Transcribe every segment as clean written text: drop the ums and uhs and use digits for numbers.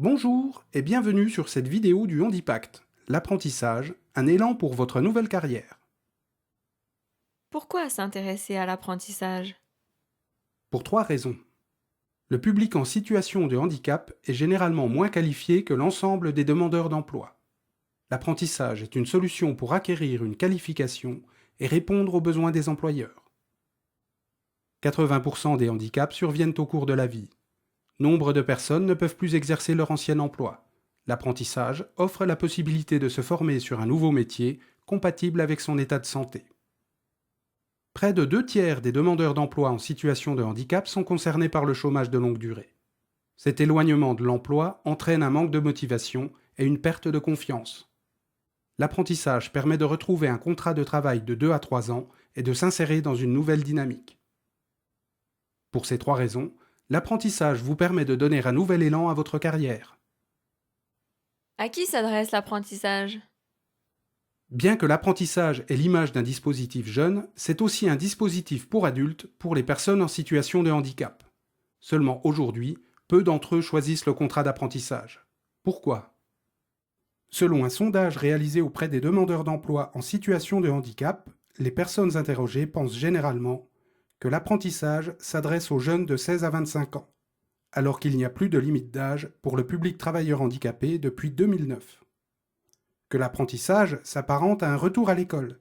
Bonjour et bienvenue sur cette vidéo du Handipact, l'apprentissage, un élan pour votre nouvelle carrière. Pourquoi s'intéresser à l'apprentissage? Pour trois raisons. Le public en situation de handicap est généralement moins qualifié que l'ensemble des demandeurs d'emploi. L'apprentissage est une solution pour acquérir une qualification et répondre aux besoins des employeurs. 80% des handicaps surviennent au cours de la vie. Nombre de personnes ne peuvent plus exercer leur ancien emploi. L'apprentissage offre la possibilité de se former sur un nouveau métier compatible avec son état de santé. Près de 2 tiers des demandeurs d'emploi en situation de handicap sont concernés par le chômage de longue durée. Cet éloignement de l'emploi entraîne un manque de motivation et une perte de confiance. L'apprentissage permet de retrouver un contrat de travail de 2 à 3 ans et de s'insérer dans une nouvelle dynamique. Pour ces trois raisons, l'apprentissage vous permet de donner un nouvel élan à votre carrière. À qui s'adresse l'apprentissage? Bien que l'apprentissage ait l'image d'un dispositif jeune, c'est aussi un dispositif pour adultes pour les personnes en situation de handicap. Seulement aujourd'hui, peu d'entre eux choisissent le contrat d'apprentissage. Pourquoi? Selon un sondage réalisé auprès des demandeurs d'emploi en situation de handicap, les personnes interrogées pensent généralement que l'apprentissage s'adresse aux jeunes de 16 à 25 ans, alors qu'il n'y a plus de limite d'âge pour le public travailleur handicapé depuis 2009. Que l'apprentissage s'apparente à un retour à l'école,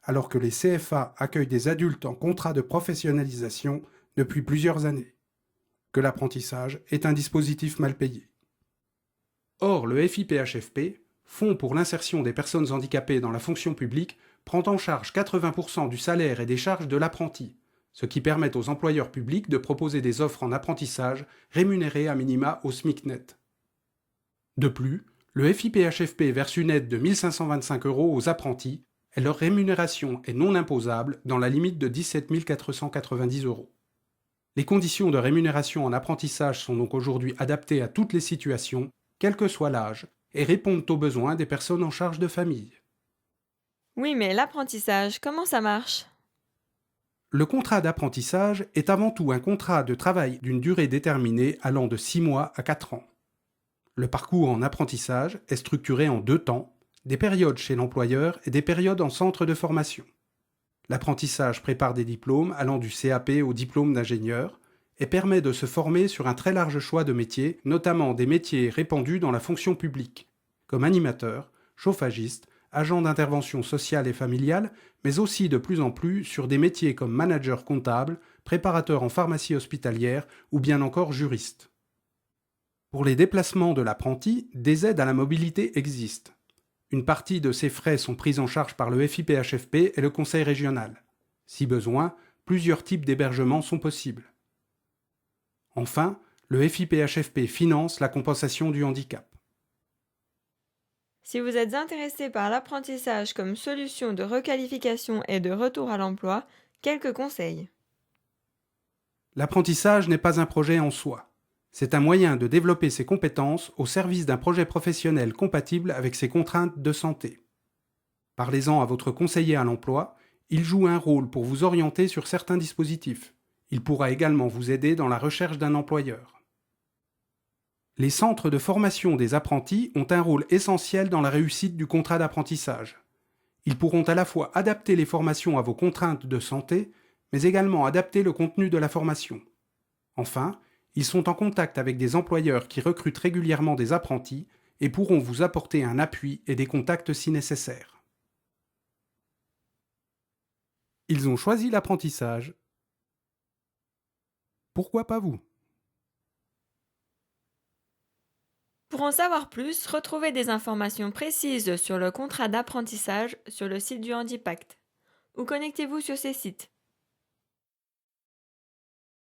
alors que les CFA accueillent des adultes en contrat de professionnalisation depuis plusieurs années. Que l'apprentissage est un dispositif mal payé. Or, le FIPHFP, Fonds pour l'insertion des personnes handicapées dans la fonction publique, prend en charge 80% du salaire et des charges de l'apprenti, ce qui permet aux employeurs publics de proposer des offres en apprentissage rémunérées à minima au SMIC net. De plus, le FIPHFP verse une aide de 1 525 € aux apprentis et leur rémunération est non imposable dans la limite de 17 490 €. Les conditions de rémunération en apprentissage sont donc aujourd'hui adaptées à toutes les situations, quel que soit l'âge, et répondent aux besoins des personnes en charge de famille. Oui, mais l'apprentissage, comment ça marche? Le contrat d'apprentissage est avant tout un contrat de travail d'une durée déterminée allant de 6 mois à 4 ans. Le parcours en apprentissage est structuré en 2 temps, des périodes chez l'employeur et des périodes en centre de formation. L'apprentissage prépare des diplômes allant du CAP au diplôme d'ingénieur et permet de se former sur un très large choix de métiers, notamment des métiers répandus dans la fonction publique, comme animateur, chauffagiste, agent d'intervention sociale et familiale, mais aussi de plus en plus sur des métiers comme manager comptable, préparateur en pharmacie hospitalière ou bien encore juriste. Pour les déplacements de l'apprenti, des aides à la mobilité existent. Une partie de ces frais sont pris en charge par le FIPHFP et le conseil régional. Si besoin, plusieurs types d'hébergements sont possibles. Enfin, le FIPHFP finance la compensation du handicap. Si vous êtes intéressé par l'apprentissage comme solution de requalification et de retour à l'emploi, quelques conseils. L'apprentissage n'est pas un projet en soi. C'est un moyen de développer ses compétences au service d'un projet professionnel compatible avec ses contraintes de santé. Parlez-en à votre conseiller à l'emploi, il joue un rôle pour vous orienter sur certains dispositifs. Il pourra également vous aider dans la recherche d'un employeur. Les centres de formation des apprentis ont un rôle essentiel dans la réussite du contrat d'apprentissage. Ils pourront à la fois adapter les formations à vos contraintes de santé, mais également adapter le contenu de la formation. Enfin, ils sont en contact avec des employeurs qui recrutent régulièrement des apprentis et pourront vous apporter un appui et des contacts si nécessaire. Ils ont choisi l'apprentissage. Pourquoi pas vous? Pour en savoir plus, retrouvez des informations précises sur le contrat d'apprentissage sur le site du Handipact ou connectez-vous sur ces sites.